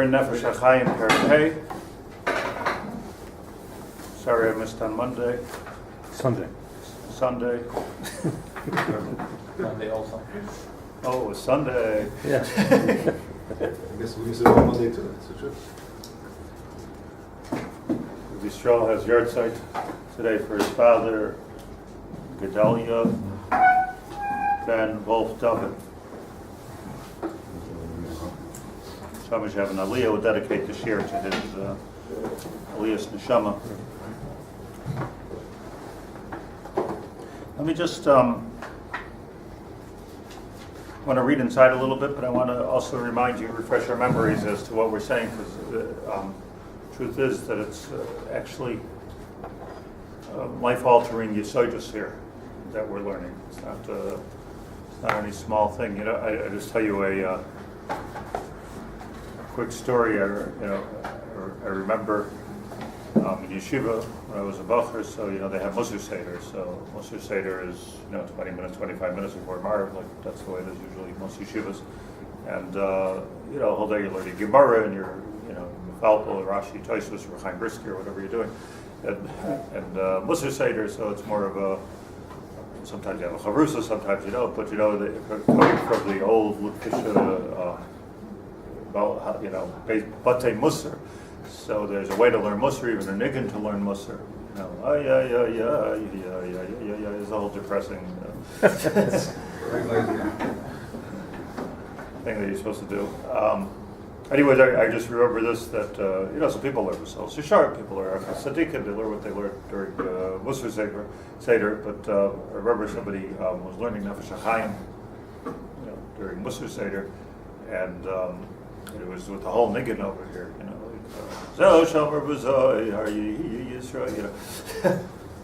in Nefesh Hachaim, Perek. Sorry I missed on Monday. Sunday. Monday also. Oh, it was Sunday. Yes. I guess we use it on Monday too, so true. Rabbi Stroll has yard site today for his father, Gedalia Ben Wolf David. Shamash have an Aliyah will dedicate the Shaar to his Aliyah's Neshama. Let me just want to read inside a little bit, but I want to also remind you, refresh our memories as to what we're saying, because truth is that it's actually life-altering yesodus here that we're learning. It's not any small thing. You know, I just tell you a quick story. I remember in yeshiva when I was a bacher, so they have Monsey Seder. So Monsey Seder is 20 minutes, 25 minutes before Maariv. Like that's the way it is usually most yeshivas. And whole day you're learning Gemara and you're Falpel, Rashi, Tosfos, Reb Chaim Brisky, or whatever you're doing. And Monsey Seder, so it's more of a. Sometimes you have a chavrusa, sometimes you don't. But coming from the old Lukisha, Batei Musar. So there's a way to learn Musar, even a niggin to learn Musar. It's a whole depressing thing that you're supposed to do. Anyways, I just remember this, that, some people learn themselves. Shaar people are Tzaddikim, they learn what they learned during Musar Seder, but I remember somebody was learning Nefesh Hachaim, during Musar Seder, and it was with the whole niggin over here,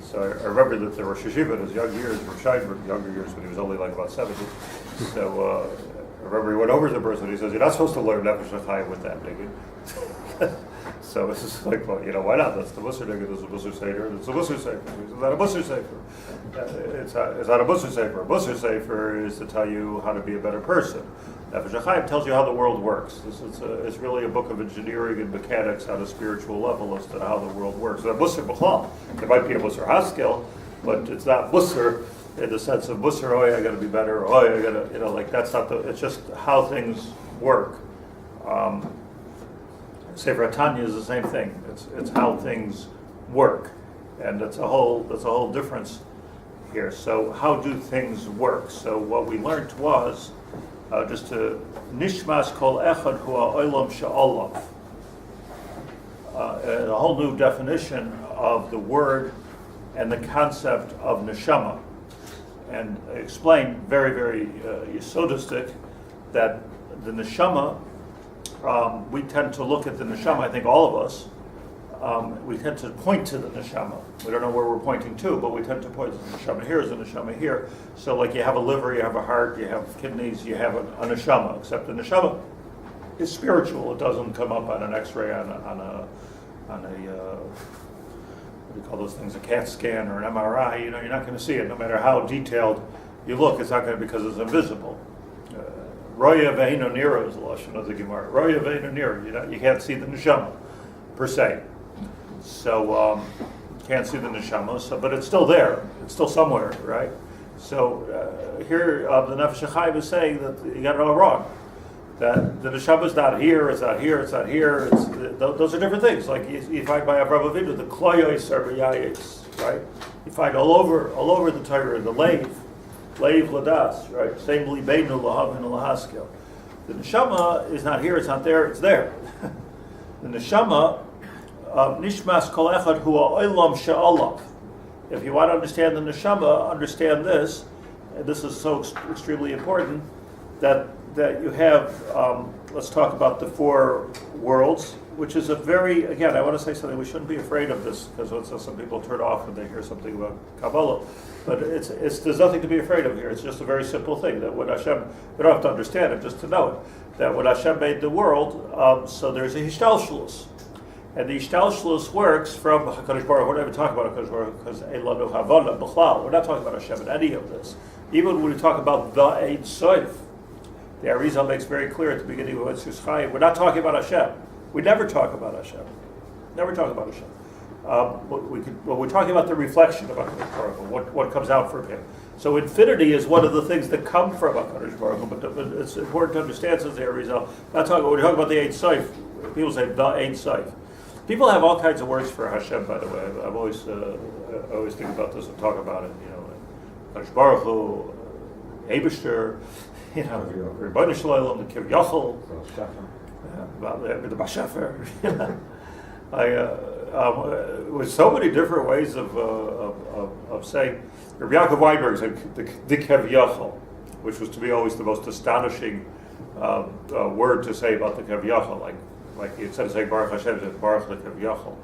So I remember that there were Sheshiva in his young years, younger years when he was only like about 70. So I remember he went over to the person and he says, "You're not supposed to learn Nefesh Hachaim with that niggin." So it's just like, well, why not? That's the Musar niggin, there's a Musar Seder, and it's a Musar Sefer. It's not a Musar Sefer. It's not a Musar Sefer. A Musar Sefer is to tell you how to be a better person. Nefesh Hachaim tells you how the world works. It's really a book of engineering and mechanics on a spiritual level as to how the world works. It's Musar B'chlal. There might be a Musar Haskell, but it's not Musar in the sense of Musar, I got to be better, I got to, that's not it's just how things work. Sefer Tanya is the same thing. It's how things work, and that's a whole difference here. So how do things work? So what we learned was just to nishmas kol echad hu ha'olam she'olav, a whole new definition of the word and the concept of neshama, and explain very, very yesodistic that the neshama. We tend to look at the neshama, I think all of us, we tend to point to the neshama. We don't know where we're pointing to, but we tend to point to the neshama here, is the neshama here. So like you have a liver, you have a heart, you have kidneys, you have a neshama, except the neshama is spiritual. It doesn't come up on an x-ray, on a what do you call those things, a CAT scan or an MRI. You're not going to see it, no matter how detailed you look. It's not going to, because it's invisible. Roya ve'ino nira is the lashon of the Gemara. Roya ve'ino nira. You can't see the neshama per se. So you can't see the neshama. But it's still there. It's still somewhere, right? So here the Nefesh Hachaim is saying that you got it all wrong. That the neshama is not here. It's not here. It's not here. Those are different things. Like you find by Avraham Avinu, the kloyos are b'yayis, right? You find all over the Torah, the leiv ladas, right? Same libeinu lahavin lahaskel. The neshama is not here, it's not there, it's there. The neshama, nishmas kol echad hu ha'olam she'olav. If you want to understand the neshama, understand this, and this is so extremely important, that you have, let's talk about the four worlds, which is a very, again, I want to say something, we shouldn't be afraid of this, because some people turn off when they hear something about Kabbalah. But there's nothing to be afraid of here. It's just a very simple thing, that when Hashem, you don't have to understand it, just to know it, that when Hashem made the world, so there's a Hishtalshlus. And the Hishtalshlus works from HaKadosh Baruch Hu. We're not even talking about HaKadosh Baruch Hu, because Eilanu Havana B'chlal. We're not talking about Hashem in any of this. Even when we talk about the Ein Sof, the Arizal makes very clear at the beginning of Yitzchak Chaim, we're not talking about Hashem. We never talk about Hashem. Never talk about Hashem. We're talking about the reflection of HaKadosh Baruch Hu, what comes out from him. So infinity is one of the things that come from HaKadosh Baruch Hu, but it's important to understand, says the Arizal. When we talk about the Ein Sof, people say the Ein Sof. People have all kinds of words for Hashem, by the way. I've always think about this and talk about it. HaKadosh Baruch Hu, Eibishter, Rebbeinu Shalom, the Kiviyachol, the Bashafer. With so many different ways of saying. Rabbi Yaacov Weinberg said the Keviyachol, which was to me always the most astonishing word to say about the Keviyachol. Like instead of saying Baruch Hashem, it said Baruch the Keviyachol.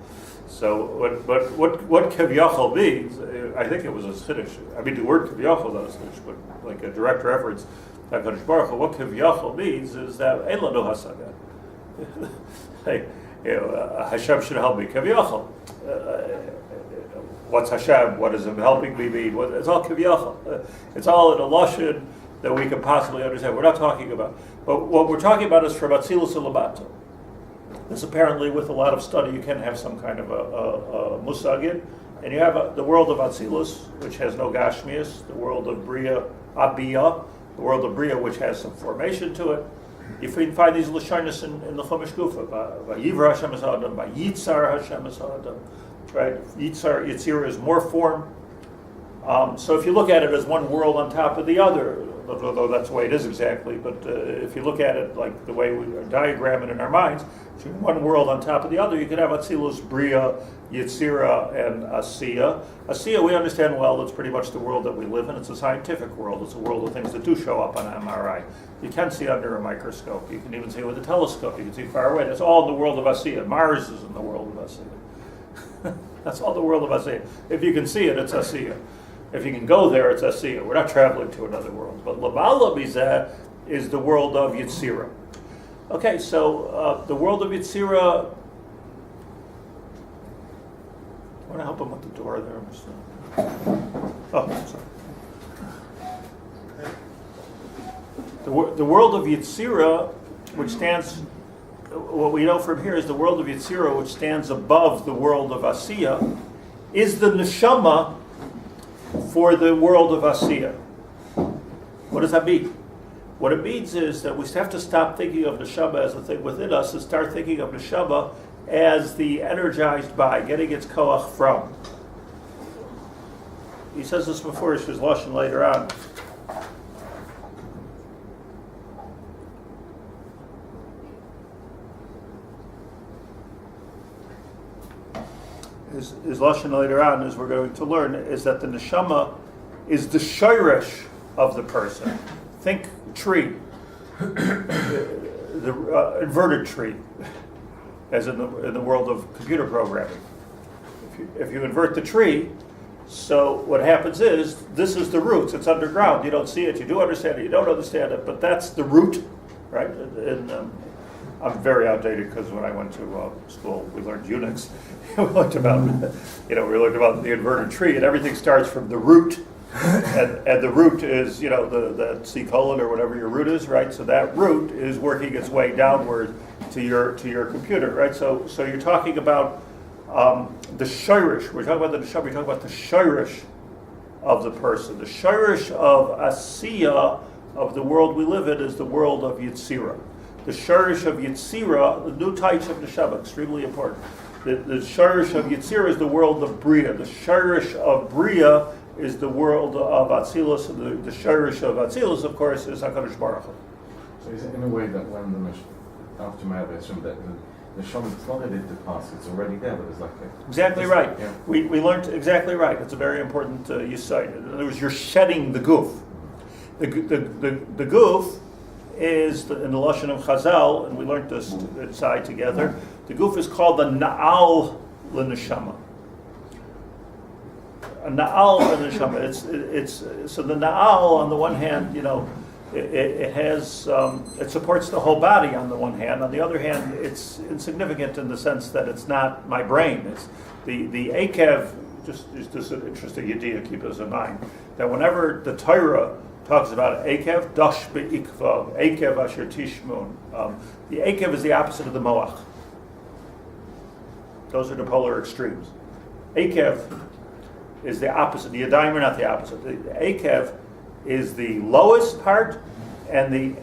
So what Keviyachol means, I think it was a Chiddush. I mean, the word Keviyachol is not a Chiddush, but like a direct reference to HaKadosh Baruch Hu. What Keviyachol means is that Ein Lanu Hasaga. Hashem should help me. Keviyachol. What's Hashem? What is Him helping me mean? It's all Keviyachol. It's all in a lashon that we can possibly understand. We're not talking about. But what we're talking about is from Atzilus Ulabato. This apparently, with a lot of study, you can have some kind of a musagid, and you have the world of Atzilus, which has no Gashmias, the world of Bria, Abiyah, the world of Bria, which has some formation to it. You can find these lashonos in the Chumash Gufa, Vayivra Hashem es Adam, Vayitzar Hashem es Adam. Right, Yitzira is more form. So if you look at it as one world on top of the other, although that's the way it is exactly, but if you look at it like the way we diagram it in our minds, one world on top of the other, you could have Atzilus, Bria, Yitzira, and Asiya. Asiya, we understand well, it's pretty much the world that we live in. It's a scientific world. It's a world of things that do show up on an MRI. You can see under a microscope. You can even see with a telescope. You can see far away. That's all in the world of Asiya. Mars is in the world of Asiya. That's all the world of Asiya. If you can see it, it's Asiya. If you can go there, it's Asiya. We're not traveling to another world. But Labala Bizeh is the world of Yitzira. Okay, so the world of Yitzira. I want to help him with the door there. Oh, sorry. The world of Yitzira, which stands. What we know from here is the world of Yitzira, which stands above the world of Asiya, is the neshama for the world of Asiya. What does that mean? What it means is that we have to stop thinking of neshama as a thing within us and start thinking of neshama as the energized by, getting its koach from. He says this before, his lashon later on. His lashon later on, as we're going to learn, is that the neshama is the shirish of the person. Think tree, the inverted tree, as in the world of computer programming. If you invert the tree, so what happens is this is the roots. It's underground. You don't see it. You do understand it. You don't understand it. But that's the root, right? And I'm very outdated because when I went to school, we learned Unix. we learned about the inverted tree, and everything starts from the root, and the root is the C colon or whatever your root is, right? So that root is working its way downward to your computer, right? So you're talking about the shirish. We're talking about the neshama. We're talking about the shirish of the person. The shirish of Asiya of the world we live in is the world of Yitzira. The shirish of Yitzira, the new types of neshama, extremely important. The shirish of Yitzira is the world of Bria. The shirish of Bria is the world of Atzilus, and the shirish of Atzilus, of course, is HaKadosh Baruch Hu. So is it in a way that when after Mazel Tov, that the neshama, it's not that it departs, it's already there, but it's like exactly right. Yeah. We learned exactly right. It's a very important yesod. In other words, you're shedding the goof. The goof is in the lashon of Chazal, and we learned this inside together. The goof is called the Na'al l'neshama. A Na'al l'neshama. It's so the Na'al on the one hand, it has it supports the whole body on the one hand. On the other hand, it's insignificant in the sense that it's not my brain. It's the akev. Just this an interesting idea. Keep this in mind that whenever the Torah talks about akev, dash be'ikvav, akev asher tishmun. The akev is the opposite of the moach. Those are the polar extremes. Akev is the opposite. The Yadayim are not the opposite. The Akev is the lowest part, and the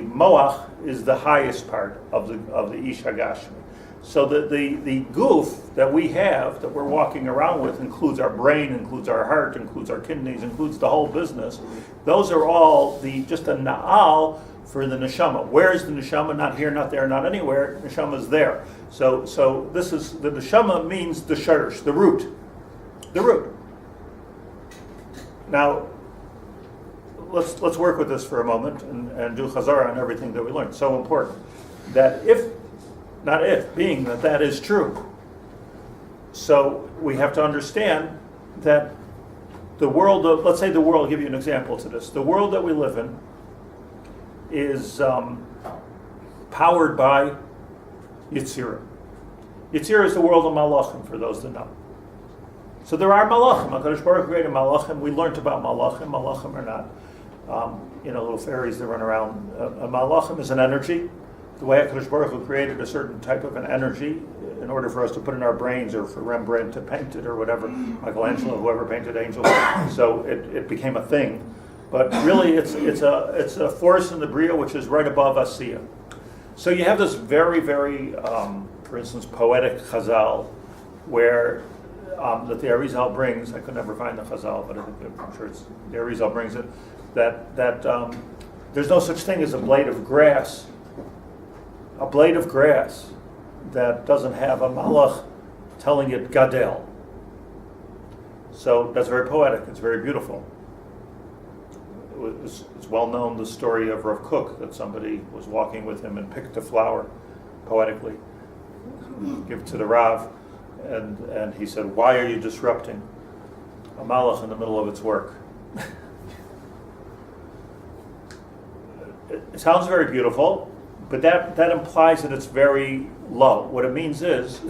Moach is the highest part of the Ish HaGashmi. So the goof that we have, that we're walking around with, includes our brain, includes our heart, includes our kidneys, includes the whole business. Those are all just a na'al for the neshama. Where is the neshama? Not here, not there, not anywhere. Neshama is there. So this is, the neshama means the shirish, the root. The root. Now, let's work with this for a moment and do chazara on everything that we learned. So important that being that is true. So we have to understand that the world of, let's say the world, I'll give you an example to this. The world that we live in is powered by Yitzira. Yitzira is the world of Malachim, for those that know. So there are Malachim. HaKadosh Baruch Hu created Malachim. We learned about Malachim. Malachim are not little fairies that run around. Malachim is an energy. The way HaKadosh Baruch Hu created a certain type of an energy in order for us to put in our brains, or for Rembrandt to paint it, or whatever, Michelangelo, whoever painted angels. So it became a thing. But really it's a force in the Bria which is right above Asiya. So you have this very, very, for instance, poetic Chazal, where that the Arizal brings, I could never find the Chazal, but I'm sure the Arizal brings it, that there's no such thing as a blade of grass that doesn't have a malach telling it gadel. So that's very poetic, it's very beautiful. It's well known, the story of Rav Kook, that somebody was walking with him and picked a flower poetically, give it to the Rav, and he said, "Why are you disrupting a malach in the middle of its work?" It sounds very beautiful, but that implies that it's very low. What it means is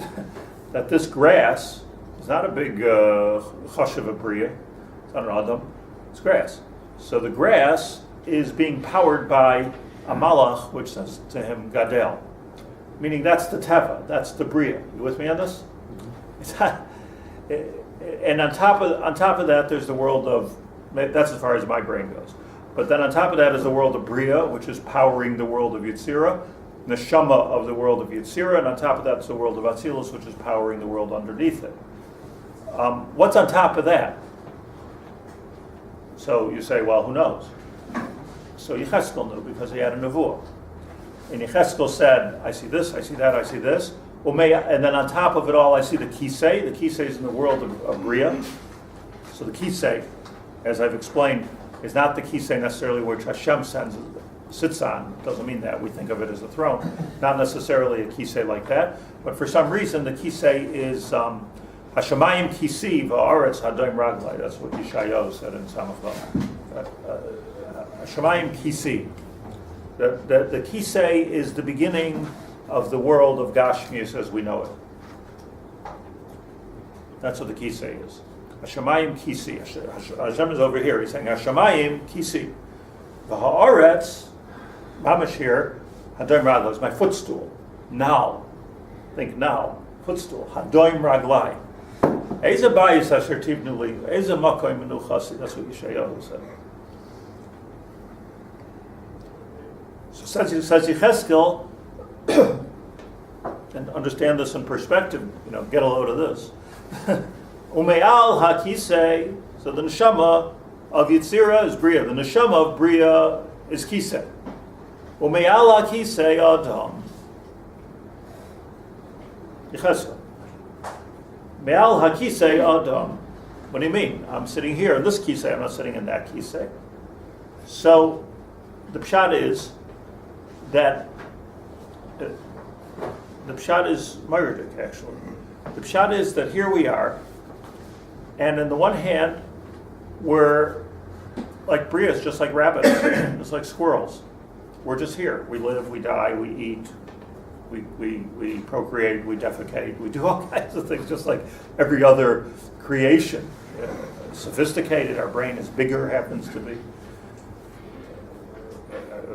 that this grass is not a big chashav abriya, it's not an adam, it's grass. So the grass is being powered by a malach, which says to him, Gadel. Meaning that's the teva, that's the bria. You with me on this? And on top of that, there's the world of, that's as far as my brain goes. But then on top of that is the world of bria, which is powering the world of Yitzira, neshama of the world of Yitzira, and on top of that is the world of Atzilus, which is powering the world underneath it. What's on top of that? So you say, well, who knows? So Yecheskel knew, because he had a nevuah. And Yecheskel said, I see this, I see that, I see this. And then on top of it all, I see the kisei. The kisei is in the world of Bria. So the kisei, as I've explained, is not the kisei necessarily which Hashem sits on. It doesn't mean that. We think of it as a throne. Not necessarily a kisei like that. But for some reason, the kisei is Hashemayim kisi va'aretz hadoim raglai. That's what Yeshayahu said in Samachlah. Hashemayim kisi. The kisei is the beginning of the world of Gashmius as we know it. That's what the kisei is. Hashemayim kisi. Hashem is over here. He's saying Hashemayim kisi. The haaretz, mamash here, hadoim raglai is my footstool. Now, think now, footstool. Hadoim raglai. Eza bayis asher tibnu li, eza makoy menuchasi. That's what Yeshayahu said. So says Yecheskel, and understand this in perspective, get a load of this. Ume'al ha-kisei, so the neshama of Yitzira is Bria. The neshama of Bria is kisei. Ume'al ha-kisei adam. Yecheskel. Me'al ha-kisei adam. What do you mean? I'm sitting here in this kisei, I'm not sitting in that kisei. So the pshat is that the pshat is Myrdik, actually. The pshat is that here we are, and on the one hand, we're like brias, just like rabbits, just like squirrels. We're just here. We live, we die, we eat, we procreate, we defecate, we do all kinds of things, just like every other creation. Sophisticated, our brain is bigger, happens to be.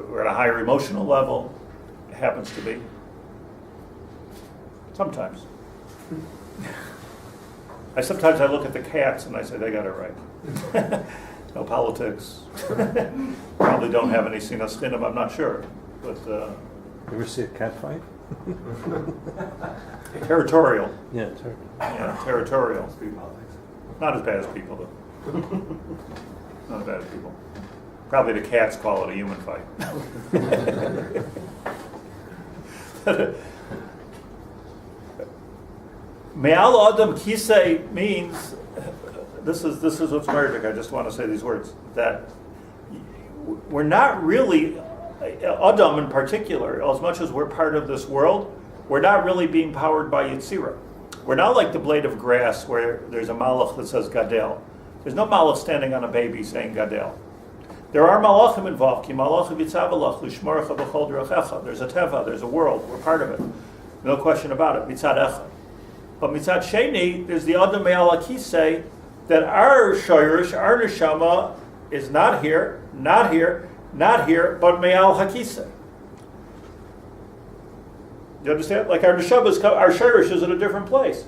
We're at a higher emotional level, it happens to be. Sometimes. Sometimes I look at the cats and I say, they got it right. No politics. Probably don't have any sinas chinim, I'm not sure. But You ever see a cat fight? territorial. Yeah, it's hard. Yeah, territorial. Street politics. Not as bad as people, though. Not as bad as people. Probably the cats call it a human fight. Me'al Adam Kisei means, this is what's magic, I just want to say these words, that we're not really, Adam in particular, as much as we're part of this world, we're not really being powered by Yetzirah. We're not like the blade of grass where there's a malach that says Gadel. There's no malach standing on a baby saying Gadel. There are malachim involved. Ki malachim yitzavalach lishmorecha b'chol derechecha. There's a teva, there's a world, we're part of it. No question about it, mitzad echad. But mitzad sheni, there's the Adam Me'al HaKisei, that our shayrish, our neshama, is not here, not here, not here, but Me'al HaKisei. You understand? Like our neshama, our shayrish is in a different place.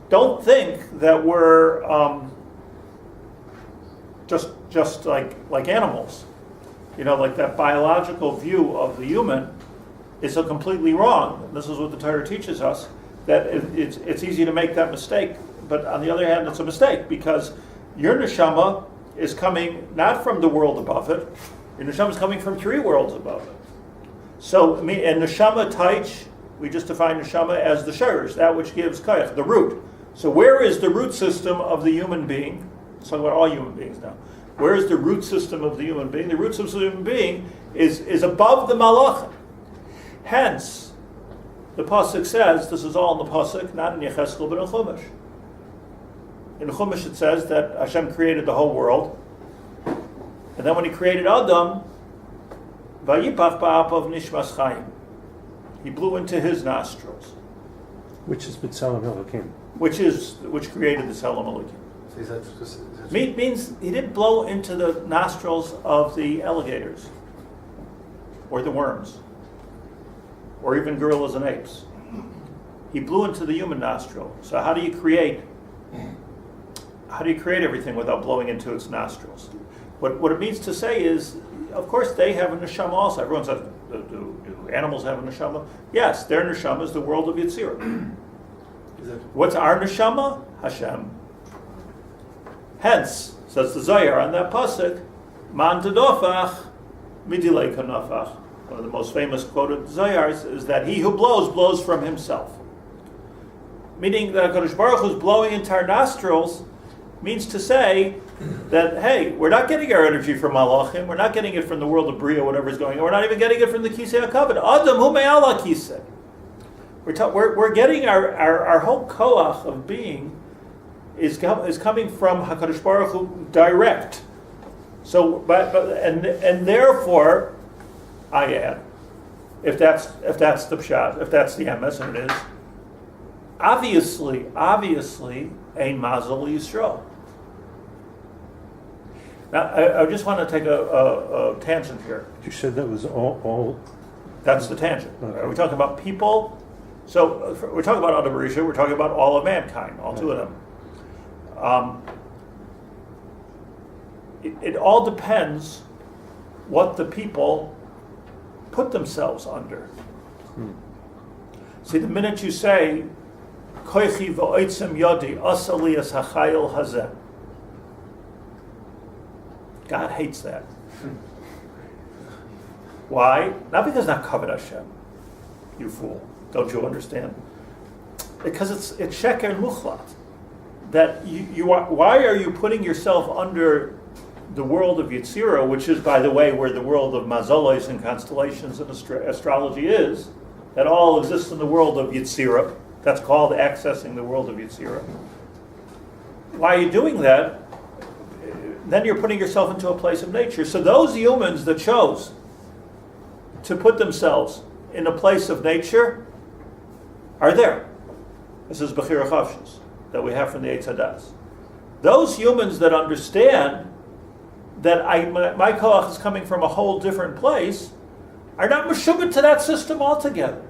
Don't think that we're just like animals. You know, like that biological view of the human is so completely wrong. This is what the Torah teaches us, that it's easy to make that mistake. But on the other hand, it's a mistake because your neshama is coming not from the world above it. Your neshama is coming from 3 worlds above it. So, and neshama taich, we just define neshama as the shirish, that which gives koyach, the root. So where is the root system of the human being? Let's talk about all human beings now. Where is the root system of the human being? The root system of the human being is above the malachim. Hence, the pasuk says, this is all in the pasuk, not in Yecheskel, but in Chumash. In Chumash it says that Hashem created the whole world, and then when He created Adam, vayipach ba'apav nishmas chayim. He blew into his nostrils, Which is B'Tselem Elokim. which created the Tselem Elokim. So is that Means He didn't blow into the nostrils of the alligators, or the worms, or even gorillas and apes. He blew into the human nostril. So how do you create everything without blowing into its nostrils? What it means to say is, of course, they have a neshama also. Everyone says, do animals have a neshama? Yes, their neshama is the world of Yetzirah. What's our neshama? Hashem. Hence, says the Zohar on that pasuk, man tedofach midilei kanafach. One of the most famous quoted Zohars is that he who blows from himself. Meaning that HaKadosh Baruch Hu is blowing into our nostrils means to say that, hey, we're not getting our energy from Malachim, we're not getting it from the world of Bria, whatever is going on, we're not even getting it from the Kisei HaKavod. Adam hu me'al HaKisei. We're getting our whole koach of being is coming from HaKadosh Baruch Hu direct. So, and therefore, I add, if that's the pshat, if that's the emes, and it is, obviously, ein mazel Yisrael. Now, I just want to take a tangent here. You said that was all That's the tangent. Okay. Are we talking about people? So we're talking about Adam Rishon, we're talking about all of mankind, all 2 of them. It all depends what the people put themselves under. See, the minute you say, Koichi v'oitzim yodi asali es hachayil hazeh, God hates that. Why? Not because it's not covered Hashem, you fool. Don't you understand? Because it's sheker muchlat. That you are, why are you putting yourself under the world of Yetzirah, which is, by the way, where the world of mazolos and constellations and astrology is, that all exists in the world of Yetzirah. That's called accessing the world of Yetzirah. Why are you doing that? Then you're putting yourself into a place of nature. So those humans that chose to put themselves in a place of nature are there. This is Bechira Chavshus that we have from the Eitz Hadas. Those humans that understand that my koach is coming from a whole different place are not meshubit to that system altogether.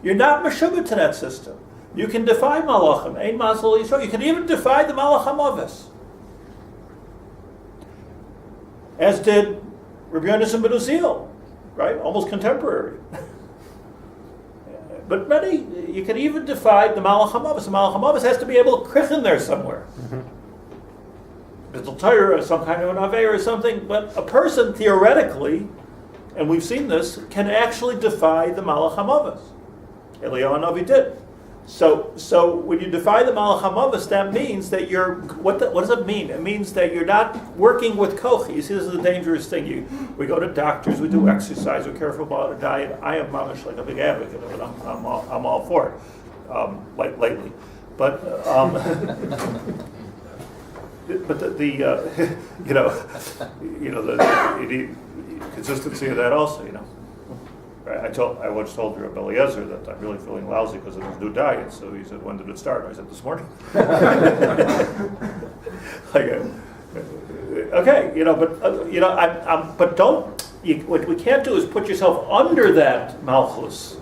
You're not meshubit to that system. You can defy Malachim. Ein Mazel Yisrael. You can even defy the Malach HaMavis. As did Rabbi Yonasan ben Uziel, right? Almost contemporary. But many, you can even defy the Malach HaMavis. The Malach HaMavis has to be able to krichen there somewhere. Bittul Torah or some kind of an Aveh or something. But a person, theoretically, and we've seen this, can actually defy the Malach HaMavis. Eliyahu Hanavi did. So when you defy the Malach HaMavis, that means that what does it mean? It means that you're not working with kochi. You see, this is a dangerous thing. We go to doctors, we do exercise, we're careful about our diet. I am mamish like a big advocate of it. I'm all for it, lately. But the consistency of that also, I once told Rabbi Eliezer that I'm really feeling lousy because of his new diet. So he said, "When did it start?" I said, "This morning." But don't. What we can't do is put yourself under that malchus.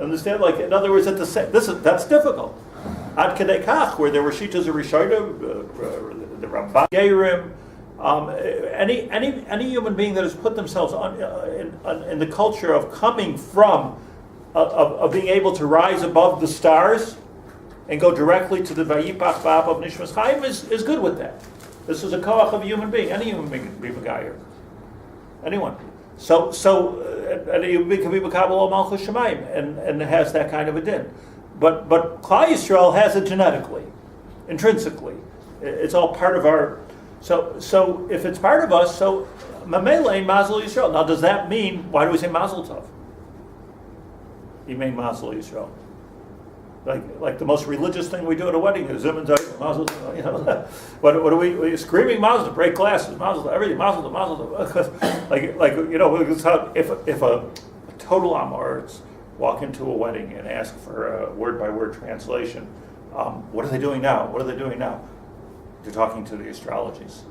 Understand? Like, in other words, that's difficult. Ad kedei kach, where there were shitas of Rishonim, the Ramban, Shiurim. Any human being that has put themselves in the culture of coming from, of being able to rise above the stars and go directly to the Vayipach V'Ab of Nishmas Chaim is good with that. This is a koach of a human being. Any human being can be Megayer. Anyone. So and a human being can be Mekabel Ol Malchus Shemayim and has that kind of a din. But Klal Yisrael has it genetically, intrinsically. It's all part of our. So if it's part of us, so Mamele Mazel Yisrael. Now, does that mean, why do we say Mazel Tov? You mean Mazel Yisrael. Like the most religious thing we do at a wedding is Zim and Mazel Tov. What are we screaming Mazel Tov, break glasses, Mazel Tov, everything, Mazel Tov, Mazel Tov. If a total Amoritz walk into a wedding and ask for a word-by-word translation, what are they doing now? What are they doing now? They're talking to the astrologies.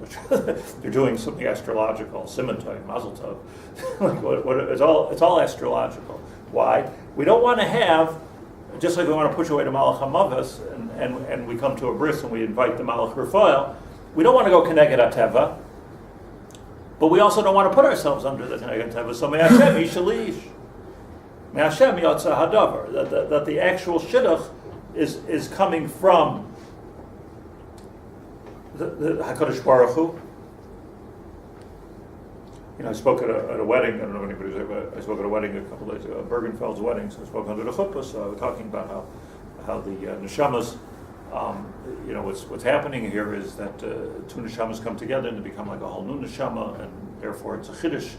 They're doing something astrological. Simantoi, Mazel Tov. It's all astrological. Why? We don't want to have, just like we want to push away the Malach HaMavis, and we come to a bris and we invite the Malach Rafael. We don't want to go Keneged HaTeva, but we also don't want to put ourselves under the Keneged HaTeva. So May Hashem Yishalish. May Hashem Yotza Hadavar. That the actual shidduch is coming from the HaKadosh Baruch Hu. I spoke at a wedding. I don't know if anybody's there, but I spoke at a wedding a couple of days ago, Bergenfeld's wedding. So I spoke under the chuppah. So I was talking about how the neshamas. What's happening here is that two neshamas come together and they become like a whole new neshama, and therefore it's a chiddush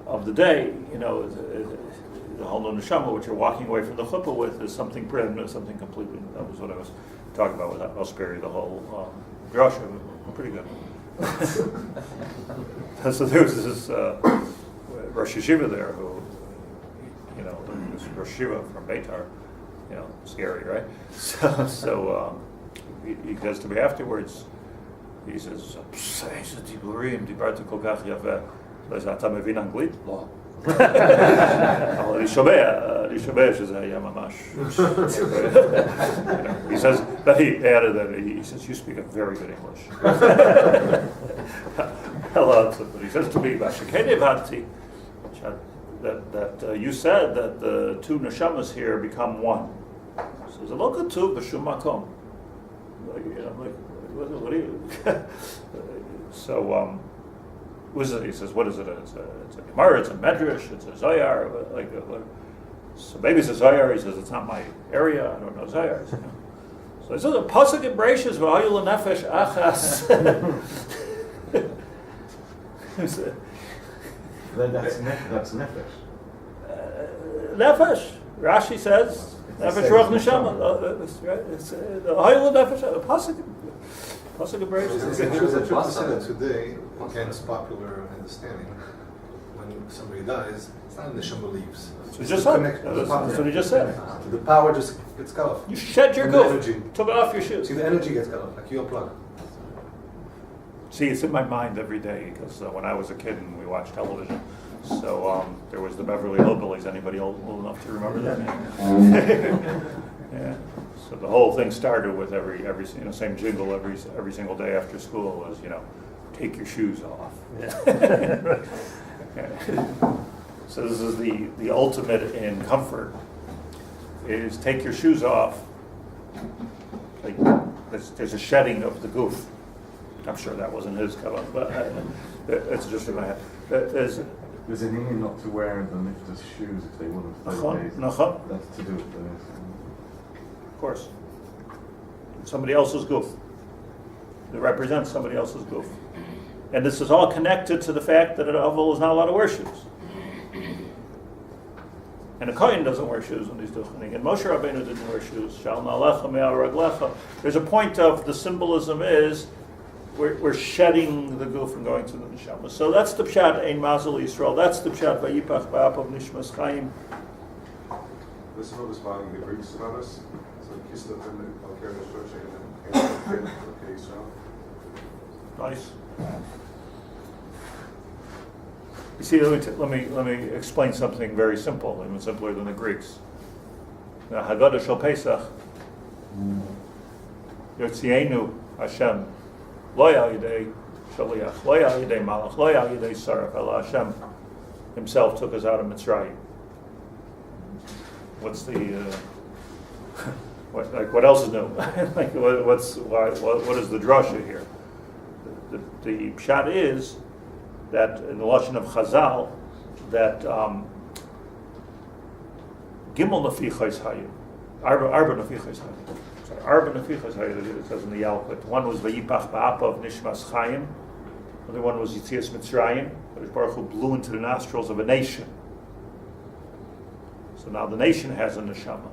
of the day. The whole new neshama, which you're walking away from the chuppah with, is something brand new, something completely new. That was what I was talking about with that. I'll spare you the whole drasha. Pretty good. So there was this Rosh Yeshiva there who, this Rosh Yeshiva from Beitar, scary, right? So he says to me afterwards, he says, "Diburim, dibartu kol kach yafeh, אתה מבין אנגלית? לא." אבל אני שומע שזה היה ממש. He says, but he added that, he says, "You speak a very good English." Hello, but he says to me, that you said that the two neshamas here become one. He says, "Lo katuv b'shum makom." What do you? So, he says, "What is it? It's a Gemara, it's a Medrash, it's a Zohar." So maybe it's a Zohar. He says, "It's not my area. I don't know Zohar." So he says, "A pasuk in Bereishis v'hayu l'nefesh achas." That's nefesh. Nefesh. Rashi says, "Nefesh ruach neshama." It's the hayu l'nefesh. A pasuk in Bereishis. There's a trustee today against popular understanding. When somebody dies, it's not the neshama leaves. That's what he just said. The power just gets cut off. You shed your And goof. the energy. Took off your shoes. See, the energy gets cut off, like you unplug. See, it's in my mind every day because when I was a kid and we watched television, so there was the Beverly Hillbillies. Anybody old enough to remember that? Yeah. So the whole thing started with every same jingle every single day after school was take your shoes off. Yeah. Okay. So this is the ultimate in comfort is take your shoes off. Like there's a shedding of the goof. I'm sure that wasn't his cover, but it's just in my head. There's an Indian not to wear the nifta's shoes if they wouldn't play days. That's to do with this. Of course. Somebody else's goof. It represents somebody else's goof. And this is all connected to the fact that an oval is not allowed to wear shoes. And a Kohen doesn't wear shoes when he's duchening. And Moshe Rabbeinu didn't wear shoes. Shal na'alecha me'al raglecha. There's a point of the symbolism is we're shedding the goof and going to the neshama. So that's the pshat ein Mazel Yisrael. That's the pshat vayipach ba'apav nishmas chaim. This is what was bothering the Greeks about us. So Kislev and Al-Kehillat Shivtei Yeshurun. Nice. You see, let me explain something very simple, even simpler than the Greeks. Now, Haggadah Shel Pesach, Yotzienu Hashem, Lo Yal-Yidei Shaliach, Lo Yal-Yidei Malach, Lo Yal-Yidei Sarach, Allah Hashem himself took us out of Mitzrayim. What's the what else is new? Like what is the drasha here? The pshat is that in the lashon of Chazal that Gimel Nefichos Hayu, Arba Nefichos Hayu. Sorry, Arba Nefichos Hayu. It says in the Yalkut. One was Vayipach Ba'apav Nishmas Chaim. The other one was Yitzias Mitzrayim. But Baruch Hu blew into the nostrils of a nation. So now the nation has a neshama.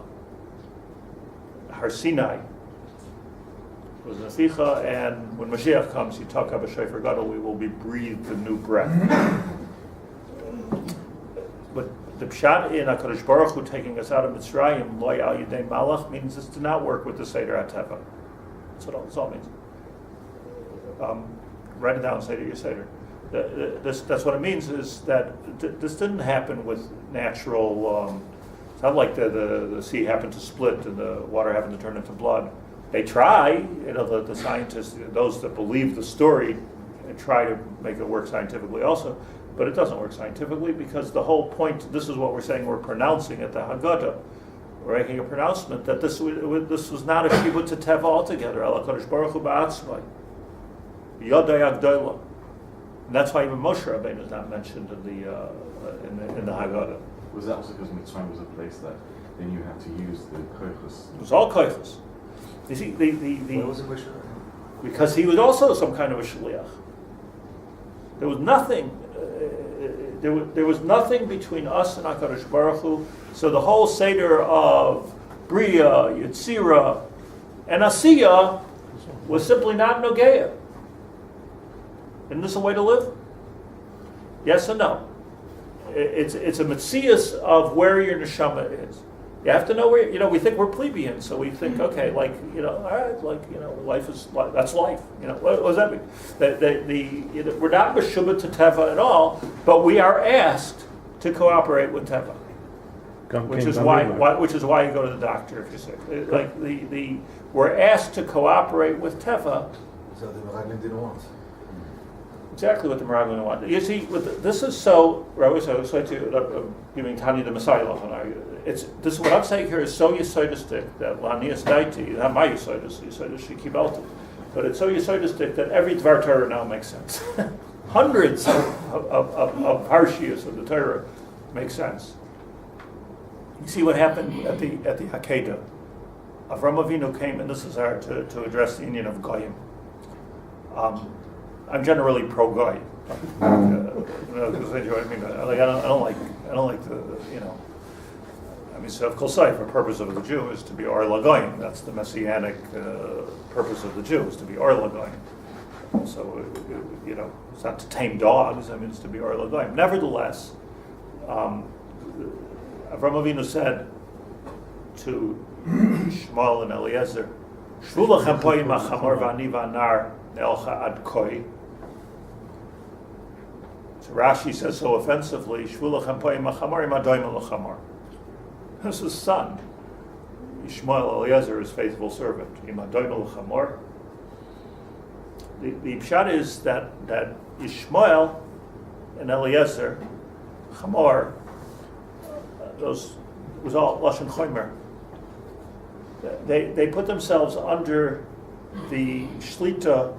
Har Sinai was Neficha, and when Mashiach comes, you talk about Shofar Gadol, we will be breathed a new breath. But the pshat in HaKadosh Baruch Hu taking us out of Mitzrayim, Lo Yal Yidei Malach, means this to not work with the Seder HaTeva. That's what it all means. Write it down, Seder your Seder. That's what it means is that this didn't happen with natural. It's not like the sea happened to split and the water happened to turn into blood. They try, the scientists, those that believe the story, and try to make it work scientifically also, but it doesn't work scientifically because the whole point. This is what we're saying. We're pronouncing at the Haggadah. We're making a pronouncement that this was not a shibud to teva altogether. Allah Kadosh Baruch Hu ba'atzmai, Yodai Agdoila. And that's why even Moshe Rabbeinu is not mentioned in the Haggadah. Was that also because Mitzrayim was a place that they knew how to use the koichus? It was all koichus. You see, Why was it Moshe? because he was also some kind of a shliach. There was nothing. There was nothing between us and HaKadosh Baruch Hu. So the whole seder of Bria, Yetzira, and Asiya was simply not nogeya. Isn't this a way to live? Yes or no? It's a metzias of where your neshama is. You have to know where. We think we're plebeians, so we think, okay, all right, life is that's life. What does that mean? We're not meshubah to teva at all, but we are asked to cooperate with teva, which is why you go to the doctor if you're sick. We're asked to cooperate with teva. So the Meraglim didn't want. Exactly what the Meraglim wanted. You see, this is so. I was to giving Tani the Messiah. This is what I'm saying here is so yesodistic that Lanias Daiti, not my yesodis Shikibelti, but it's so yesodistic that every Dvar Torah now makes sense. Hundreds of Harshias of the Torah make sense. You see what happened at the Hakedah. Avram Avinu came, and this is hard to address the Indian of Goyim. I'm generally pro-Goy. I don't like the. So of course, for purpose of the Jew is to be Or Lagoyim. That's the messianic purpose of the Jew is to be Or Lagoyim. So it's not to tame dogs. It's to be Or Lagoyim. Nevertheless, Avram Avinu said to Shmuel and Eliezer, "Shvu lachem poyim achamor v'ani v'anar ne'elcha ad koi." So Rashi says so offensively, "Shvu lachem poyim achamor im adoim l'chamor." This is son. Ishmael Eliezer, his faithful servant. Ima doimel chamor. The pshat is that Ishmael and Eliezer, chamor, those was all lashon chomer. They put themselves under the shlita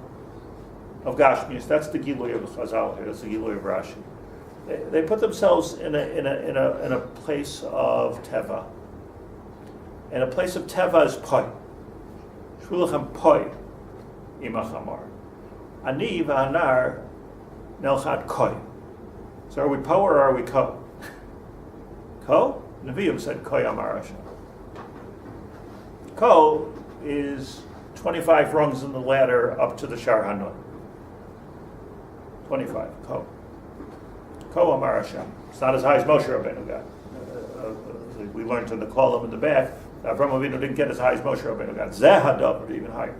of Gashmius. That's the Gilui of Chazal here. That's the Gilui of Rashi. They put themselves in a place of teva, and a place of teva is poi. Shvulachem poi imachamar. Ani v'anar nelchad koi. So are we po or are we ko? Ko? Nevi'im said koi amar Hashem. Ko is 25 rungs in the ladder up to the Shaar Hanoi. 25, Ko. Ko Amar Hashem. It's not as high as Moshe Rabbeinu got. We learned in the column in the back, Avraham Avinu didn't get as high as Moshe Rabbeinu got. Zeh HaDavar, even higher.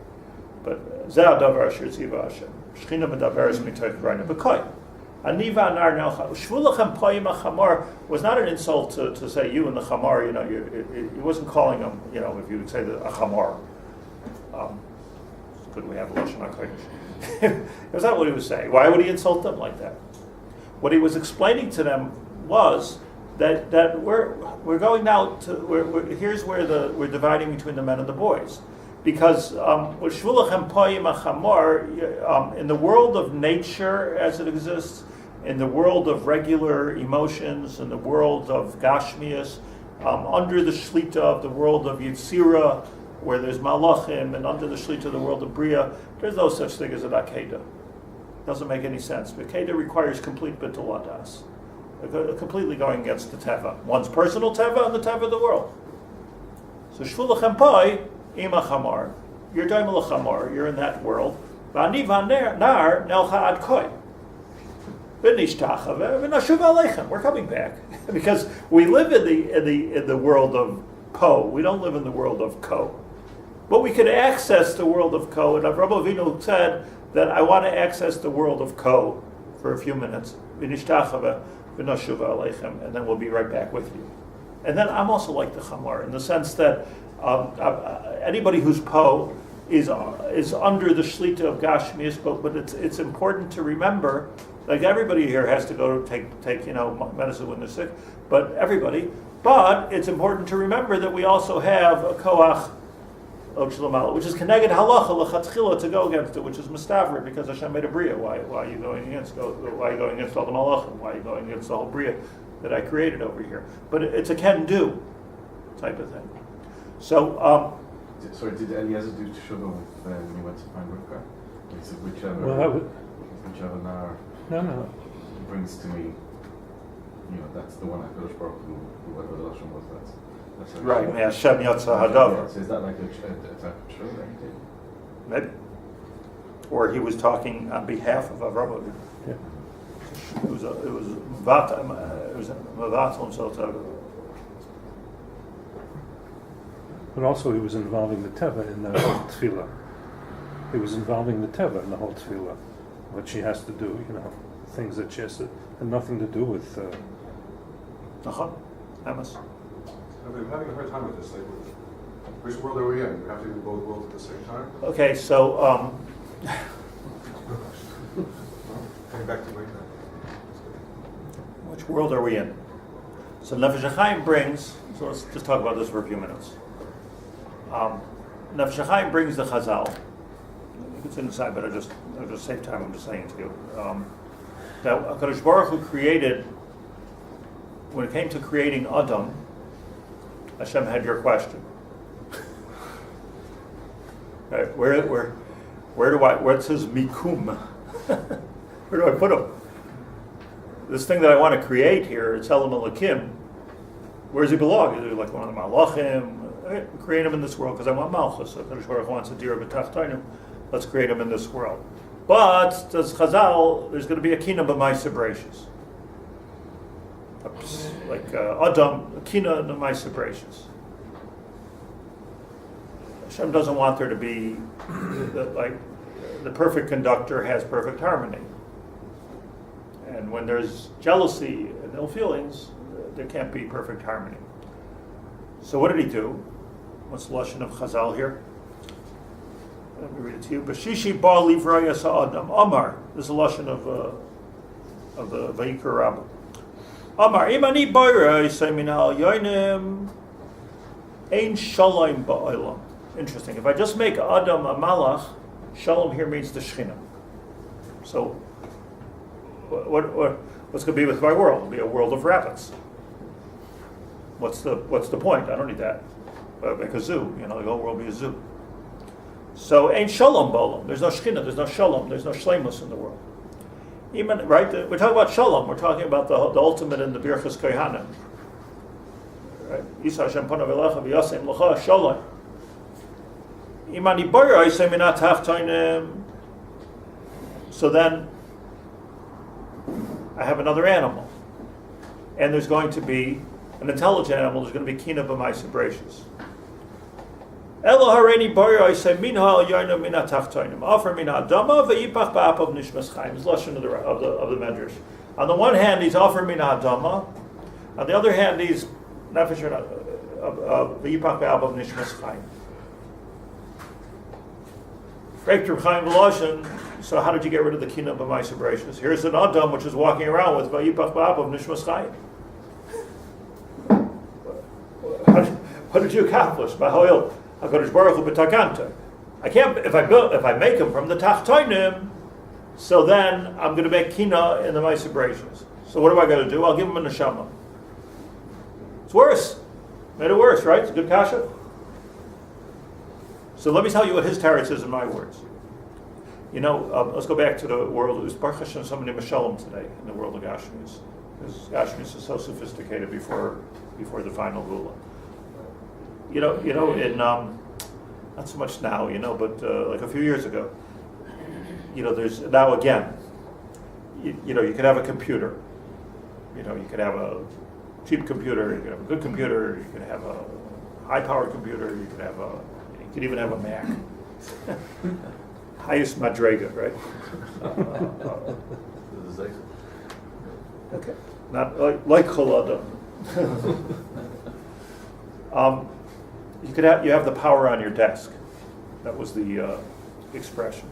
But Zeh HaDavar Asher Tziva Hashem. Shechina Medaberes Mitoich Reina B'Koi. Aniva Anar Nelcha. Shvulachem Poyim HaChamar was not an insult to say you and the Chamar, he wasn't calling them, if you would say a Chamar. It's good we have a Lashon HaKodesh. That's not what he was saying. Why would he insult them like that? What he was explaining to them was that we're going now to here's where we're dividing between the men and the boys, because shvulachem poyim achamor in the world of nature as it exists, in the world of regular emotions, in the world of gashmias, under the shlita of the world of Yitzira, where there's malachim, and under the shlita of the world of Bria, there's no such thing as an akeda. Doesn't make any sense. Akeda requires complete bittul adas, completely going against the teva, one's personal teva and the teva of the world. So shvulachem poi ima chamar, you're daimel chamar, you're in that world. V'ani v'nar nelcha ad koi. We're coming back because we live in the world of po. We don't live in the world of ko. But we could access the world of ko, and Avraham Avinu said that I want to access the world of ko for a few minutes. And then we'll be right back with you. And then I'm also like the chamar in the sense that anybody who's po is under the shlita of gashmius, but it's important to remember. Like everybody here has to go to take medicine when they're sick, but it's important to remember that we also have a koach of shlomal, which is keneged halacha lechatchila, to go against it, which is mistavrit, because Hashem made a bria. Why are you going against all the malachim? Why are you going against the whole bria that I created over here? But it's a can do type of thing. So. Did Eliezer do teshuva when he went to find Rivka? He said whichever now No. brings to me, that's the one HaKadosh Baruch Hu, whoever the Lashon was, that's Right, Hashem Yatsa Hadavar. So is that like a type of teshuva that he did? Maybe. Or he was talking on behalf of Avraham. Yeah. It was Mavatal himself to But also he was involving the teva in the whole tefillah. He was involving the teva in the whole tefillah. What she has to do, things that she has to, and nothing to do with. Amos. I'm having a hard time with this. Like, which world are we in? We have to do both worlds at the same time? Okay, so Coming back to right now. which world are we in? So Nefesh Hachaim brings. So let's just talk about this for a few minutes. Nefesh Hachaim brings the Chazal. You can sit inside, but I'll just save time. I'm just saying it to you. That HaKadosh Baruch Hu created. When it came to creating Adam, Hashem had your question. Right, what's his mikum? Where do I put him? This thing that I want to create here, it's Elam Elokim. Where does he belong? Is he like one of the Malachim? Create him in this world because I want Malchus. So HaKadosh Baruch Hu wants a dira b'tachtoinu. Let's create him in this world. But does Chazal? There's going to be a kina b'maisa bereishis. Like Adam, Kina and the Maisa Bereshis. Hashem doesn't want there to be the perfect conductor has perfect harmony. And when there's jealousy and ill feelings, there can't be perfect harmony. So what did he do? What's the lashon of Chazal here? Let me read it to you. Bashishi ba livrayas ha'adam. Amar. This is a lashon of the Vayikra Rabbah. Amar imani boyrei minal yoinim ein shalom ba'olam. Interesting. If I just make Adam a malach, shalom here means the Shekhinah. So, what's going to be with my world? It'll be a world of rabbits. What's the point? I don't need that. Make a zoo. The whole world will be a zoo. So, ain't shalom ba'olam. There's no Shekhinah. There's no shalom. There's no shleimus in the world. Even right, we're talking about shalom. We're talking about the ultimate in the Birchas Kohanim. Right? Yisa Hashem panav elecha v'yasem l'cha shalom. Imani boyrei seminat tachtonim. So then, I have another animal, and there's going to be an intelligent animal. There's going to be kina b'maisa brachos. Elo hareini boyrei seminha yoyna minat tachtonim. Offer minat dama ve'yipach ba'apav nishmas chaim. Is lashon of the medrash. On the one hand, he's offer minat dama. On the other hand, he's nefesh ve'yipach ba'apav nishmas chaim. Reb Chaim Volozhin. So how did you get rid of the kina b'maisa brachos? Here's an Adam which is walking around with vayipach ba'apav nishmas chaim. What did you accomplish? B'hoil HaKadosh Baruch Hu b'takanta. I can't. If I make him from the tachtonim, so then I'm going to make kina in the maisa brachos. So what do I got to do? I'll give him a neshama. It's worse. Made it worse, right? It's a good kasha. So let me tell you what his teretz is in my words. Let's go back to the world. It was Baruch Hashem somebody Mashalom today in the world of Gashmis. Because Gashmis is so sophisticated before the final Gula. In not so much now, but like a few years ago, there's now again, you could have a computer. You could have a cheap computer. You could have a good computer. You could have a high-powered computer. You could even have a Mac. Highest madrega, right? Okay, not like Kollel. You have the power on your desk. That was the expression.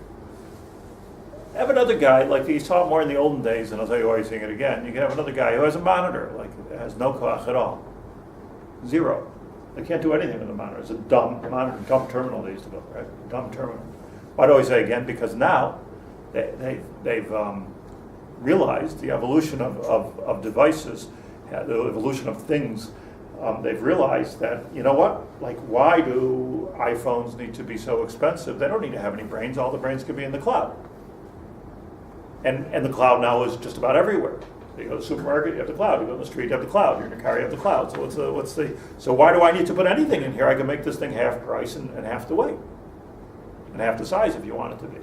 Have another guy, like you saw it more in the olden days, and I'll tell you why you're seeing it again. You can have another guy who has a monitor, like it has no koach at all, zero. They can't do anything with the monitor. It's a dumb monitor, dumb terminal they used to go, right? Dumb terminal. Why do I say again? Because now they've realized the evolution of devices, the evolution of things. They've realized that, why do iPhones need to be so expensive? They don't need to have any brains. All the brains can be in the cloud. And the cloud now is just about everywhere. You go to the supermarket, you have the cloud. You go to the street, you have the cloud. You're in your car, you have the cloud. So so why do I need to put anything in here? I can make this thing half price and half the weight. And half the size if you want it to be.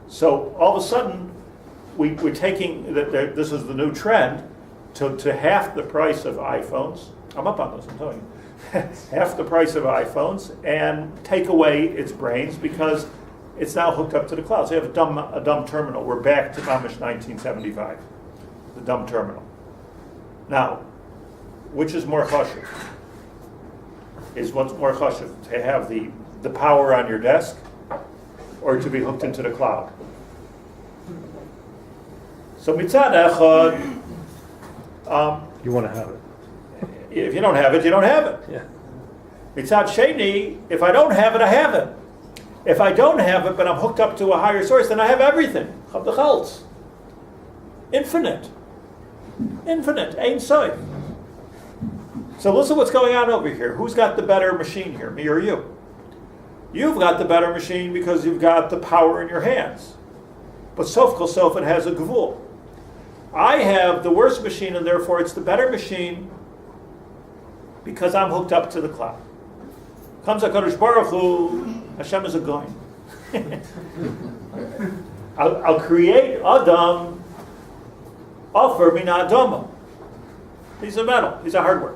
So all of a sudden, we're taking, this is the new trend, to half the price of iPhones. I'm up on this, I'm telling you. Half the price of iPhones and take away its brains because it's now hooked up to the cloud. So you have a dumb terminal. We're back to Mamish 1975, the dumb terminal. Now, which is more chashuv? Is what's more chashuv, to have the power on your desk or to be hooked into the cloud? So mitzad echad, You want to have it. if you don't have it, you don't have it. Yeah. Mitzad sheni, if I don't have it, I have it. If I don't have it, but I'm hooked up to a higher source, then I have everything. Chav d'chaltz. Infinite. Ein sof. So listen what's going on over here. Who's got the better machine here, me or you? You've got the better machine because you've got the power in your hands. But sof kol sof, it has a gevul. I have the worst machine, and therefore it's the better machine because I'm hooked up to the cloud. Comes HaKadosh Baruch Hu, Hashem is a goyim. I'll create Adam, offer mina Adama. He's a metal, he's a hardware.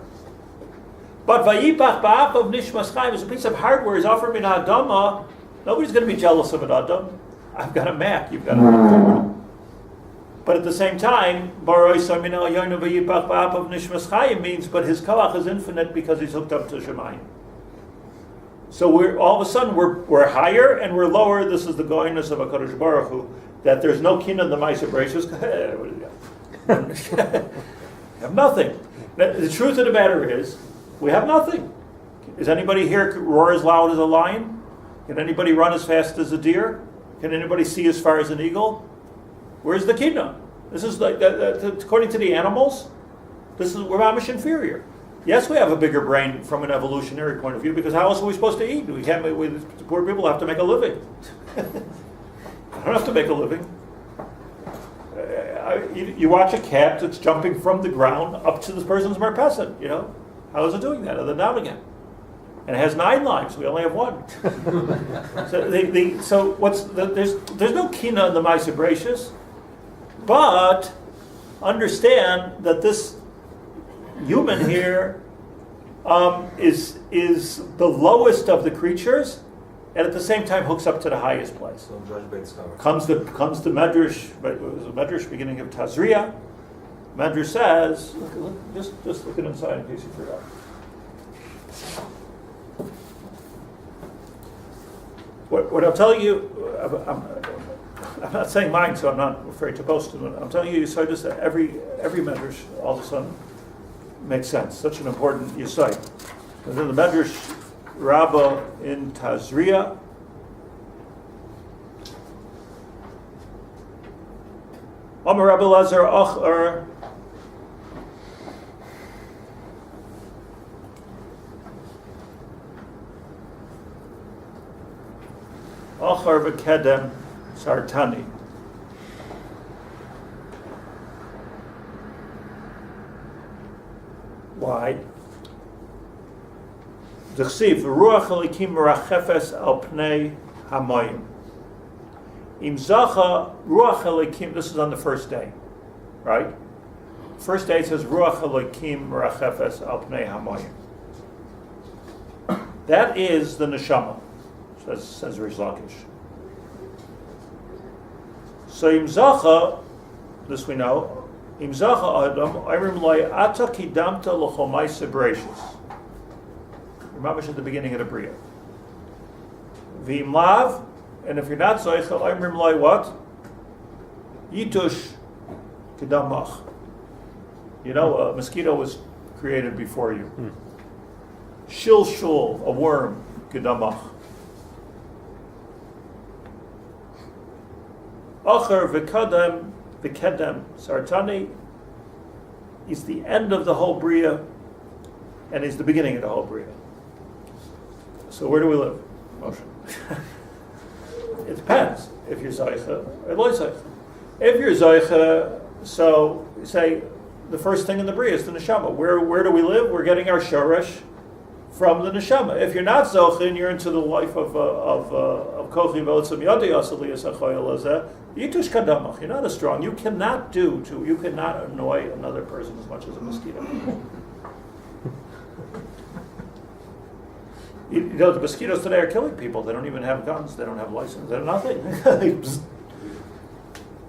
But Vayipach ba'apav nishmas chaim is a piece of hardware, is offer mina Adama. Nobody's going to be jealous of an Adam. I've got a Mac, you've got a Mac. But at the same time, means, but his koach is infinite because he's hooked up to Shemayim. So we're all of a sudden we're higher and we're lower. This is the goodness of HaKadosh Baruch Hu, that there's no kin in the Ma'aser Bereishis. What do you got? Have nothing. The truth of the matter is, we have nothing. Is anybody here roar as loud as a lion? Can anybody run as fast as a deer? Can anybody see as far as an eagle? Where's the kingdom? This is like, according to the animals, we're mamish inferior. Yes, we have a bigger brain from an evolutionary point of view, because how else are we supposed to eat? Poor people have to make a living. I don't have to make a living. You watch a cat that's jumping from the ground up to the person's marpeset, How is it doing that? Other than down again. And it has 9 lives. We only have 1. There's no kina in the Ma'aser Bereishis, but understand that this human here is the lowest of the creatures, and at the same time hooks up to the highest place. So Judge Bates Comes the Medrash, but it was a Medrash beginning of Tazria. Medrash says, just look it inside in case you forgot. What I'll tell you, I'm not saying mine, so I'm not afraid to boast in it. I'm telling you, so just that every Medrash all of a sudden makes sense. Such an important yesod. And then the Medrash Rabbah in Tazria. Amar Rabbi Lazar Achar. Achar v'kedem sartani. Why? D'chsiv ruach elikim merachefes al pnei hamayim. Im zacha ruach elikim. This is on the first day, right? First day it says ruach elikim merachefes al pnei hamayim. That is the neshama. Says Rish Lakish. So Im Zacha, this we know, Im Zacha Adam, Ayrim Loi Ata Kidamta L'chomai Sebratius. Remember at the beginning of the Bria. V'im Lav, and if you're not Zoicha, Ayrim Loi what? Yitush Kidamach. A mosquito was created before you. Shilshul, a worm, Kidamach. Achar v'kedem sartani is the end of the whole bria, and is the beginning of the whole bria. So where do we live? Moshe. It depends if you're Zaycha or Lo Zaycha. If you're Zaycha, so say the first thing in the bria is the neshama. Where do we live? We're getting our shoresh from the neshama. If you're not Zochin, you're into the life of Kochi Velotzim Yadi Asali Yisachayel Azeh. Yitush kadamach. You're not as strong. You cannot annoy another person as much as a mosquito. The mosquitoes today are killing people. They don't even have guns. They don't have license. They have nothing.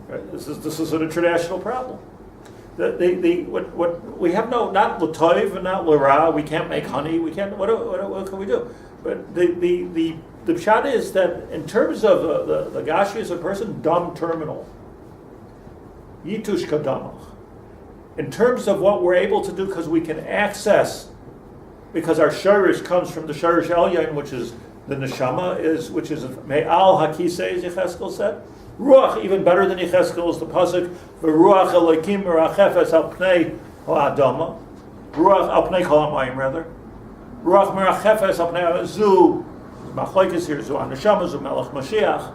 Right? This is an international problem. What we have not l'toiv and not l'ra. We can't make honey. We can't. What can we do? But the pshat is that in terms of the gashi is a person dumb terminal. Yitush kadamach. In terms of what we're able to do, because we can access, because our shirish comes from the shirish elyon, which is the neshama, which is me'al hakisei, as Yecheskel said. Ruach, even better than Yecheskel, is the pasuk v'ruach elokim merachefes al pnei ha'adama. Ruach al pnei kol hamayim, rather. Ruach merachefes al pnei zu. Machlokes here, zu neshama, zu melech Mashiach.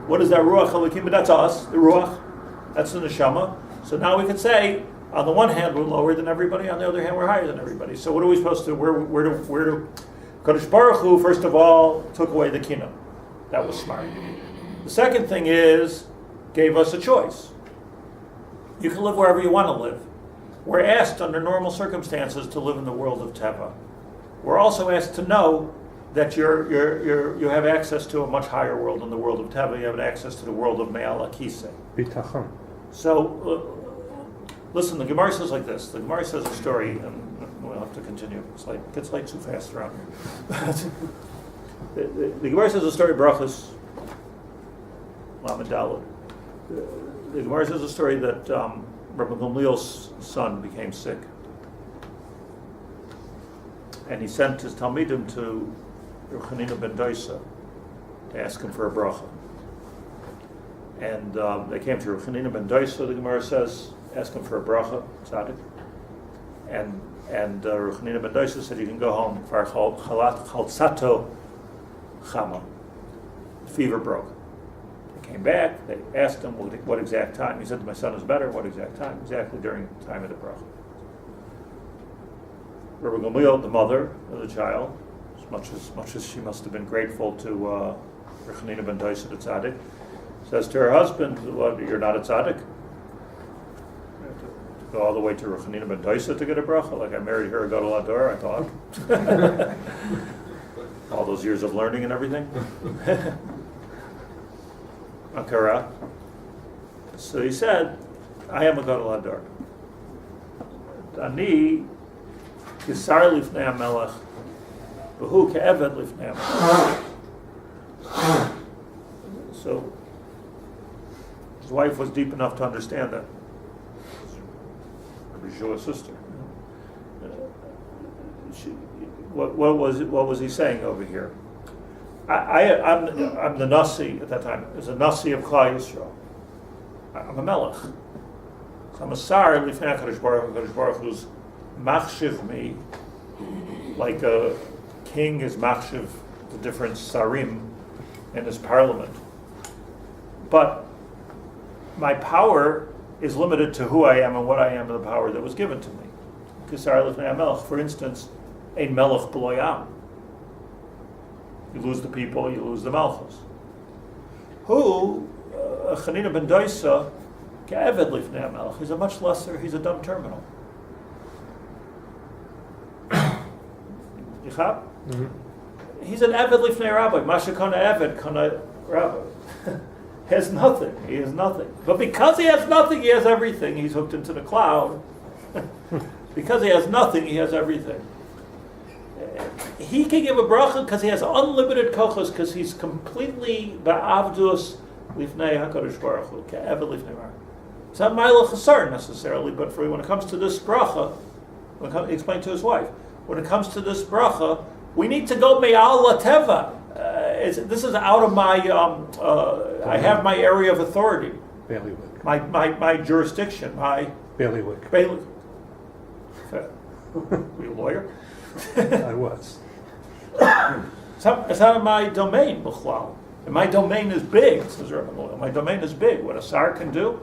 What is that ruach elokim? But that's us, the ruach. That's the neshama. So now we can say, on the one hand, we're lower than everybody. On the other hand, we're higher than everybody. So what are we supposed to? Where do? Kadosh Baruch Hu, first of all, took away the kina. That was smart. The second thing is, gave us a choice. You can live wherever you want to live. We're asked, under normal circumstances, to live in the world of Teva. We're also asked to know that you have access to a much higher world than the world of Teva. You have access to the world of Me'al Akise. Bitachon. So, listen, the Gemara says like this. The Gemara says a story, and we'll have to continue. It gets late too fast around here. The Gemara says a story of Brachas, Lamed Daled. The Gemara says a story that Rabbi Gamliel's son became sick. And he sent his Talmidim to Rav Chanina ben Dosa to ask him for a bracha. And they came to Rav Chanina ben Dosa, the Gemara says, ask him for a bracha, tzaddik. And Rav Chanina ben Dosa said, you can go home. For chalat chaltzato chama. Fever broke. They came back, they asked him what exact time. He said, my son is better. What exact time? Exactly during the time of the bracha. Rabbi Gamliel, the mother of the child, as much as she must have been grateful to Rav Chanina ben Dosa, the tzaddik, says to her husband, well, you're not a tzaddik? You have to go all the way to Rav Chanina ben Dosa to get a bracha? Like I married her a gadol hador, I thought. All those years of learning and everything. Akara. So he said, I am a gadol hador. Ani Yisar lifnei HaMelech, v'hu ke'eved lifnei HaMelech. So his wife was deep enough to understand that. Rabbi Joa's sister. What was he saying over here? I'm the Nasi at that time. As a Nasi of Klal Yisrael. I'm a Melech. So I'm a Sar lifnei HaKadosh Baruch Hu's machshiv me, like a king is machshiv the different sarim in his parliament. But my power is limited to who I am and what I am and the power that was given to me. Kisar lifnei HaMelech, for instance, ein melech b'lo yam. You lose the people, you lose the malchus. Who, Chanina ben Dosa, ke'eved lifnei HaMelech, he's a much lesser, he's a dumb terminal. Mm-hmm. He's an Eved lifnei Rabbi. Masha kana Eved kana Rabbi. Has nothing. He has nothing. But because he has nothing, he has everything. He's hooked into the cloud. Because he has nothing, he has everything. He can give a bracha because he has unlimited kochos, because he's completely ba'avdus lifnei HaKadosh Baruch Hu, ke'eved lifnei Rabbi. It's not ma'ila chasar necessarily, but for when it comes to this bracha, he explained to his wife, when it comes to this bracha, we need to go me'al lateva. This is out of my, I have my area of authority. Bailiwick. My jurisdiction, my... Bailiwick. Bailiwick. Were you a lawyer? I was. It's out of my domain, b'chlal. And my domain is big, says Rabbi Gamliel. My domain is big. What a sar can do,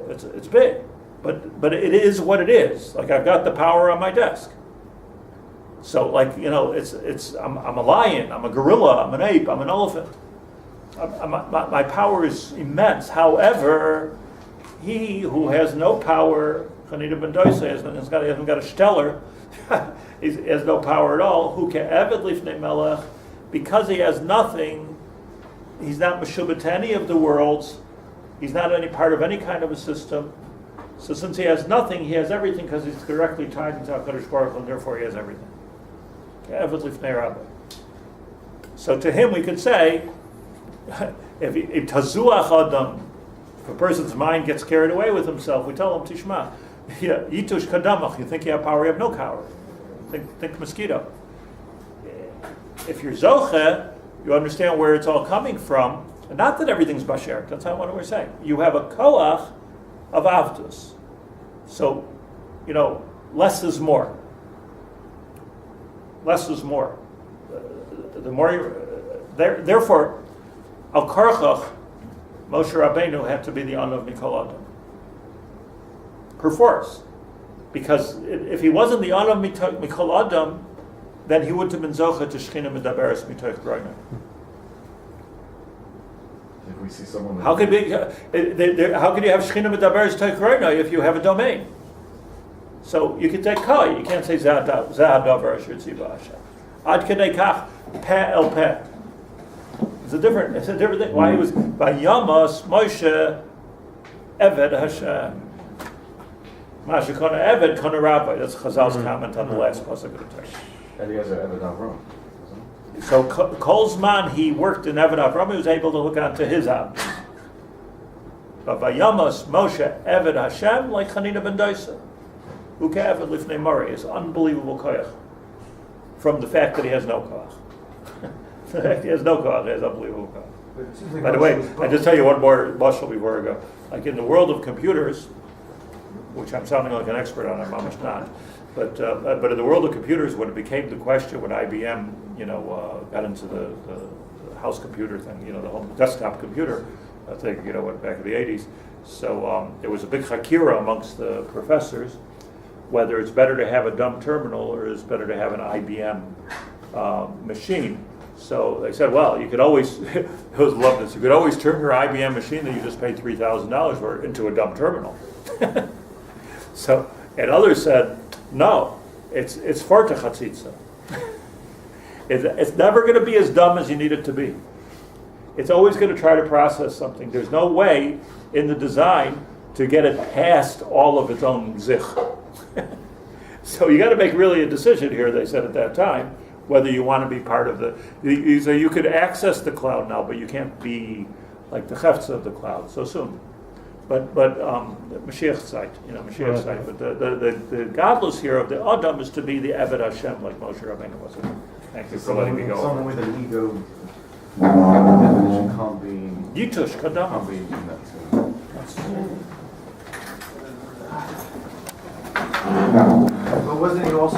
it's big. But it is what it is. Like I've got the power on my desk. So, like, I'm a lion, I'm a gorilla, I'm an ape, I'm an elephant. My power is immense. However, he who has no power, Chanina ben Dosa, he hasn't got a stellar, he has no power at all. Who ke'eved lifnei melech, because he has nothing, he's not meshubah to any of the worlds, he's not any part of any kind of a system. So since he has nothing, he has everything because he's directly tied into HaKadosh Baruch Hu, and therefore he has everything. So to him we could say, if tazuach adam, if a person's mind gets carried away with himself, we tell him, Tishma, yitush kadamach, you think you have power, you have no power. Think mosquito. If you're zoche, you understand where it's all coming from, and not that everything's basher, that's not what we're saying. You have a koach of avdus. So, less is more. Less is more. The more therefore, al karchach, Moshe Rabbeinu had to be the Anav Mikol Adam. Perforce. Because if he wasn't the Anav Mikol Adam, then he wouldn't have been Zocha to Shechina Medaberes Mitoch Groina. If we see someone... How could you have Shechina Medaberes Mitoch Groina if you have a domain? So you can take Kai, you can't say Zahadavar Asher Tziva Hashem. Ad Kedei Kach, Peh El Peh. It's a different thing. Why he was Vayamas Moshe Eved Hashem. Masha Kona Eved Kona Rabbi. That's Chazal's comment on the last pasuk of the Torah. Eliezer Eved Avram. So Kolzman, he worked in Eved Avram, he was able to hook onto his abdus. But Vayamas Moshe Eved Hashem like Chanina ben Dosa. Uke'eved lifnei Mori is unbelievable koyach. From the fact that he has no koyach. The fact he has no koyach, he has unbelievable koyach. By the way, I just tell you one more mashal before I go. Like in the world of computers, which I'm sounding like an expert on, I'm almost not. But in the world of computers, when it became the question, when IBM, got into the house computer thing, the home desktop computer thing, back in the 80s. So there was a big hakira amongst the professors, whether it's better to have a dumb terminal or it's better to have an IBM machine. So they said, well, you could always, it was love this, you could always turn your IBM machine that you just paid $3,000 for into a dumb terminal. So, and others said, no, it's farta chatzitza. It's never going to be as dumb as you need it to be. It's always going to try to process something. There's no way in the design to get it past all of its own zich. So you got to make really a decision here, they said at that time, whether you want to be part of so you could access the cloud now, but you can't be like the chefs of the cloud so soon. But Mashiach site, Mashiach site. But the godless here of the Adam is to be the Eved Hashem, like Moshe Rabbeinu was. Thank you for letting me go. Someone with an ego definition can't be. Yitush Kadam. Can't be in that too. But wasn't he also